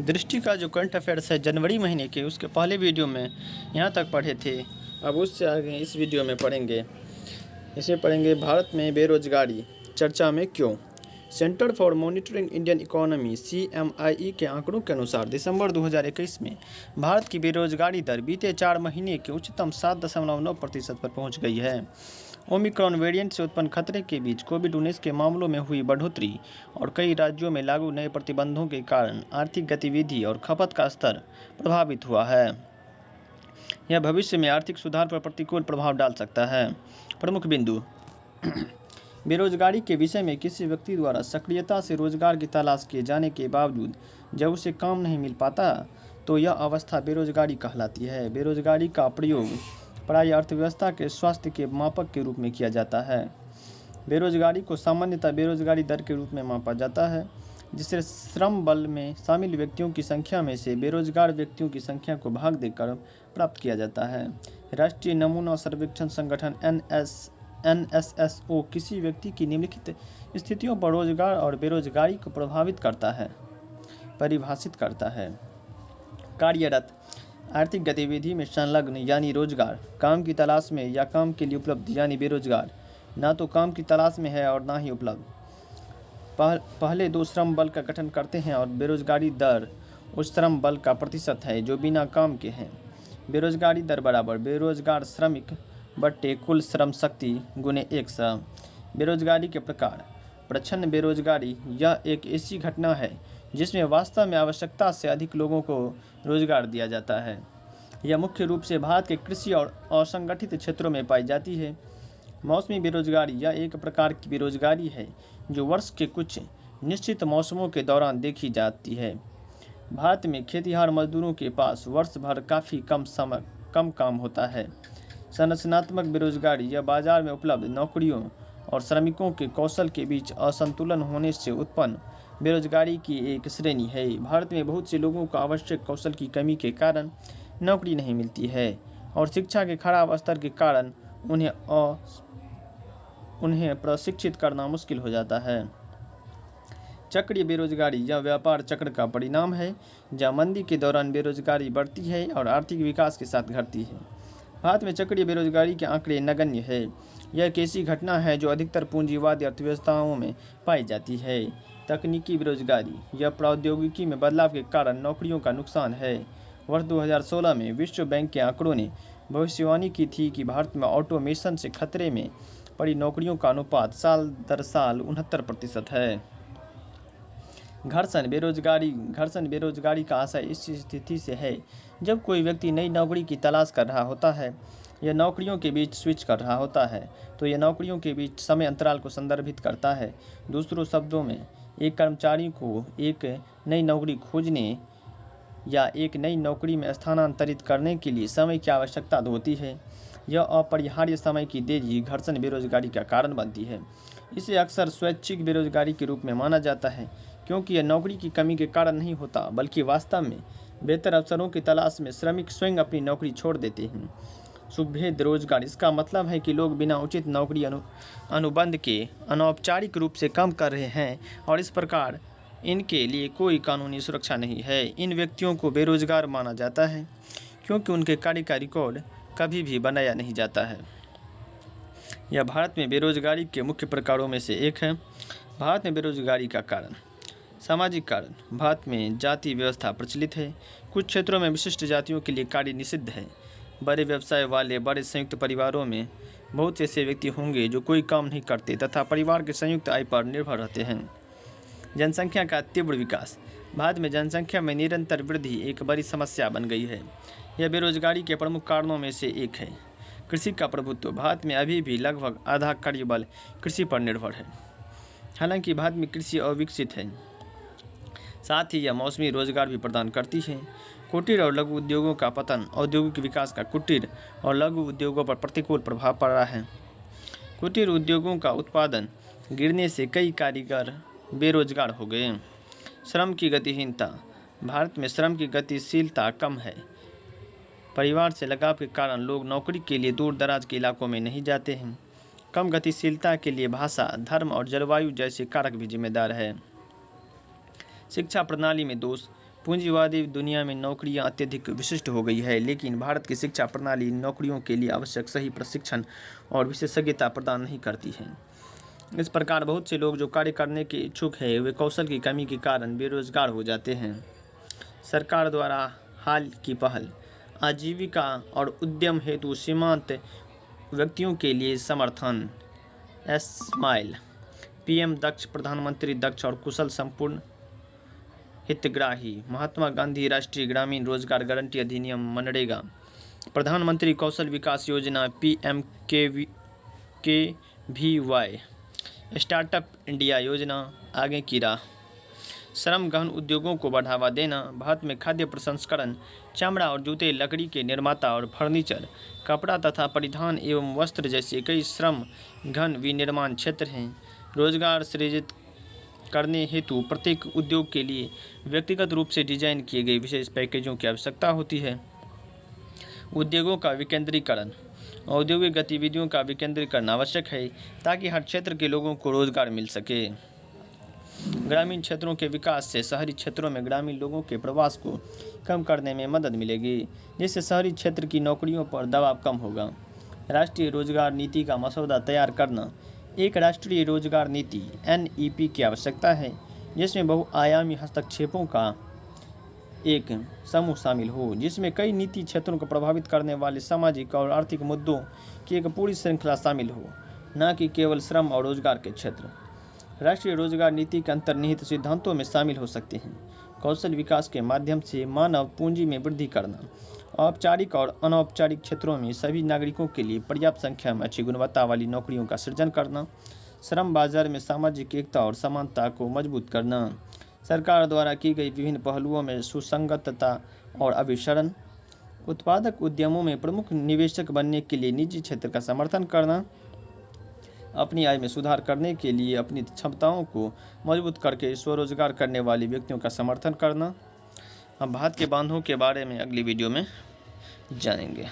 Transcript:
दृष्टि का जो करंट अफेयर्स है जनवरी महीने के, उसके पहले वीडियो में यहाँ तक पढ़े थे। अब उससे आगे इस वीडियो में पढ़ेंगे। इसे पढ़ेंगे भारत में बेरोजगारी चर्चा में क्यों। Centre for monitoring Indian economy CMIE के आंकड़ों के अनुसार दिसंबर 2021 में भारत की बेरोजगारी दर बीते 4 महीने के उच्चतम 7.9% पर पहुंच गई है। ओमिक्रॉन वेरिएंट से उत्पन्न खतरे के बीच कोविड-19 के मामलों में हुई बढ़ोतरी और कई राज्यों में लागू नए प्रतिबंधों के कारण आर्थिक गतिविधि और खपत का स्तर प्रभावित हुआ है। यह भविष्य में आर्थिक सुधार पर प्रतिकूल प्रभाव डाल सकता है। प्रमुख बिंदु बेरोजगारी के विषय में किसी व्यक्ति द्वारा सक्रियता से रोजगार की तलाश किए जाने के बावजूद जब उसे काम नहीं मिल पाता तो यह अवस्था बेरोजगारी कहलाती है। बेरोजगारी का प्रयोग प्रायः अर्थव्यवस्था के स्वास्थ्य के मापक के रूप में किया जाता है। बेरोजगारी को सामान्यतः बेरोजगारी दर के रूप में मापा जाता है, जिससे श्रम बल में शामिल व्यक्तियों की संख्या में से बेरोजगार व्यक्तियों की संख्या को भाग देकर प्राप्त किया जाता है। राष्ट्रीय नमूना सर्वेक्षण संगठन NSSO किसी व्यक्ति की निम्नलिखित स्थितियों पर रोजगार और बेरोजगारी को परिभाषित करता है। कार्यरत आर्थिक गतिविधि में संलग्न यानी रोजगार, काम की तलाश में या काम के लिए उपलब्ध यानी बेरोजगार, ना तो काम की तलाश में है और ना ही उपलब्ध। पहले दो श्रम बल का गठन करते हैं और बेरोजगारी दर उस श्रम बल का प्रतिशत है जो बिना काम के हैं। बेरोजगारी दर बराबर बेरोजगार श्रमिक बट्टे कुल श्रम शक्ति गुने 100। बेरोजगारी के प्रकार। प्रच्छन्न बेरोजगारी यह एक ऐसी घटना है जिसमें वास्तव में आवश्यकता से अधिक लोगों को रोजगार दिया जाता है। यह मुख्य रूप से भारत के कृषि और असंगठित क्षेत्रों में पाई जाती है। मौसमी बेरोजगारी यह एक प्रकार की बेरोजगारी है जो वर्ष के कुछ निश्चित मौसमों के दौरान देखी जाती है। भारत में खेतिहर मजदूरों के पास वर्ष भर काफ़ी कम काम होता है। संरचनात्मक बेरोजगारी यह बाजार में उपलब्ध नौकरियों और श्रमिकों के कौशल के बीच असंतुलन होने से उत्पन्न बेरोजगारी की एक श्रेणी है। भारत में बहुत से लोगों को आवश्यक कौशल की कमी के कारण नौकरी नहीं मिलती है और शिक्षा के खराब स्तर के कारण उन्हें प्रशिक्षित करना मुश्किल हो जाता है। चक्रीय बेरोजगारी यह व्यापार चक्र का परिणाम है जहाँ मंदी के दौरान बेरोजगारी बढ़ती है और आर्थिक विकास के साथ घटती है। भारत में चक्रीय बेरोजगारी के आंकड़े नगण्य है। यह एक ऐसी घटना है जो अधिकतर पूंजीवादी अर्थव्यवस्थाओं में पाई जाती है। तकनीकी बेरोजगारी यह प्रौद्योगिकी में बदलाव के कारण नौकरियों का नुकसान है। वर्ष 2016 में विश्व बैंक के आंकड़ों ने भविष्यवाणी की थी कि भारत में ऑटोमेशन से खतरे में पड़ी नौकरियों का अनुपात साल दर साल 69% है। घर्षण बेरोजगारी का आशय इस स्थिति से है जब कोई व्यक्ति नई नौकरी की तलाश कर रहा होता है या नौकरियों के बीच स्विच कर रहा होता है तो यह नौकरियों के बीच समय अंतराल को संदर्भित करता है। दूसरों शब्दों में, एक कर्मचारी को एक नई नौकरी खोजने या एक नई नौकरी में स्थानांतरित करने के लिए समय की आवश्यकता होती है। यह अपरिहार्य समय की देरी घर्षण बेरोजगारी का कारण बनती है। इसे अक्सर स्वैच्छिक बेरोजगारी के रूप में माना जाता है क्योंकि यह नौकरी की कमी के कारण नहीं होता बल्कि वास्तव में बेहतर अवसरों की तलाश में श्रमिक स्वयं अपनी नौकरी छोड़ देते हैं। सुभेद रोजगार इसका मतलब है कि लोग बिना उचित नौकरी अनुबंध के अनौपचारिक रूप से काम कर रहे हैं और इस प्रकार इनके लिए कोई कानूनी सुरक्षा नहीं है। इन व्यक्तियों को बेरोजगार माना जाता है क्योंकि उनके कार्य का रिकॉर्ड कभी भी बनाया नहीं जाता है। यह भारत में बेरोजगारी के मुख्य प्रकारों में से एक है। भारत में बेरोजगारी का कारण। सामाजिक कारण। भारत में जाति व्यवस्था प्रचलित है। कुछ क्षेत्रों में विशिष्ट जातियों के लिए कार्य निषिद्ध है। बड़े व्यवसाय वाले बड़े संयुक्त परिवारों में बहुत से ऐसे व्यक्ति होंगे जो कोई काम नहीं करते तथा परिवार के संयुक्त आय पर निर्भर रहते हैं। जनसंख्या का तीव्र विकास। भारत में जनसंख्या में निरंतर वृद्धि एक बड़ी समस्या बन गई है। यह बेरोजगारी के प्रमुख कारणों में से एक है। कृषि का प्रभुत्व। भारत में अभी भी लगभग आधा कार्यबल कृषि पर निर्भर है। हालांकि भारत में कृषि अविकसित है, साथ ही यह मौसमी रोजगार भी प्रदान करती है। कुटीर और लघु उद्योगों का पतन। औद्योगिक विकास का कुटीर और लघु उद्योगों पर प्रतिकूल प्रभाव पड़ रहा है। कुटीर उद्योगों का उत्पादन गिरने से कई कारीगर बेरोजगार हो गए। श्रम की गतिहीनता। भारत में श्रम की गतिशीलता कम है। परिवार से लगाव के कारण लोग नौकरी के लिए दूर दराज के इलाकों में नहीं जाते हैं। कम गतिशीलता के लिए भाषा, धर्म और जलवायु जैसे कारक भी जिम्मेदार है। शिक्षा प्रणाली में दोष। पूंजीवादी दुनिया में नौकरियां अत्यधिक विशिष्ट हो गई है, लेकिन भारत की शिक्षा प्रणाली इन नौकरियों के लिए आवश्यक सही प्रशिक्षण और विशेषज्ञता प्रदान नहीं करती है। इस प्रकार बहुत से लोग जो कार्य करने के इच्छुक हैं वे कौशल की कमी के कारण बेरोजगार हो जाते हैं। सरकार द्वारा हाल की पहल आजीविका और उद्यम हेतु सीमांत व्यक्तियों के लिए समर्थन स्माइल, पीएम दक्ष, प्रधानमंत्री दक्ष और कुशल संपूर्ण हितग्राही, महात्मा गांधी राष्ट्रीय ग्रामीण रोजगार गारंटी अधिनियम मनरेगा, प्रधानमंत्री कौशल विकास योजना PMKVY, स्टार्टअप इंडिया योजना, आगे की राह। श्रम गहन उद्योगों को बढ़ावा देना। भारत में खाद्य प्रसंस्करण, चमड़ा और जूते, लकड़ी के निर्माता और फर्नीचर, कपड़ा तथा परिधान एवं वस्त्र जैसे कई श्रम घन विनिर्माण क्षेत्र हैं। रोजगार सृजित करने हेतु प्रत्येक उद्योग के लिए व्यक्तिगत रूप से डिजाइन किए गए विशेष पैकेजों की आवश्यकता होती है। उद्योगों का विकेंद्रीकरण। औद्योगिक गतिविधियों का विकेंद्रीकरण आवश्यक है ताकि हर क्षेत्र के लोगों को रोजगार मिल सके। ग्रामीण क्षेत्रों के विकास से शहरी क्षेत्रों में ग्रामीण लोगों के प्रवास को कम करने में मदद मिलेगी, जिससे शहरी क्षेत्र की नौकरियों पर दबाव कम होगा। राष्ट्रीय रोजगार नीति का मसौदा तैयार करना। एक राष्ट्रीय रोजगार नीति NEP की आवश्यकता है, जिसमें बहुआयामी हस्तक्षेपों का एक समूह शामिल हो, जिसमें कई नीति क्षेत्रों को प्रभावित करने वाले सामाजिक और आर्थिक मुद्दों की एक पूरी श्रृंखला शामिल हो, न कि केवल श्रम और रोजगार के क्षेत्र। राष्ट्रीय रोजगार नीति के अंतर्निहित सिद्धांतों में शामिल हो सकते हैं कौशल विकास के माध्यम से मानव पूंजी में वृद्धि करना, औपचारिक और अनौपचारिक क्षेत्रों में सभी नागरिकों के लिए पर्याप्त संख्या में अच्छी गुणवत्ता वाली नौकरियों का सृजन करना, श्रम बाजार में सामाजिक एकता और समानता को मजबूत करना, सरकार द्वारा की गई विभिन्न पहलुओं में सुसंगतता और अभिसरण, उत्पादक उद्यमों में प्रमुख निवेशक बनने के लिए निजी क्षेत्र का समर्थन करना, अपनी आय में सुधार करने के लिए अपनी क्षमताओं को मजबूत करके स्वरोजगार करने वाले व्यक्तियों का समर्थन करना। हम भारत के बांधों के बारे में अगली वीडियो में जानेंगे।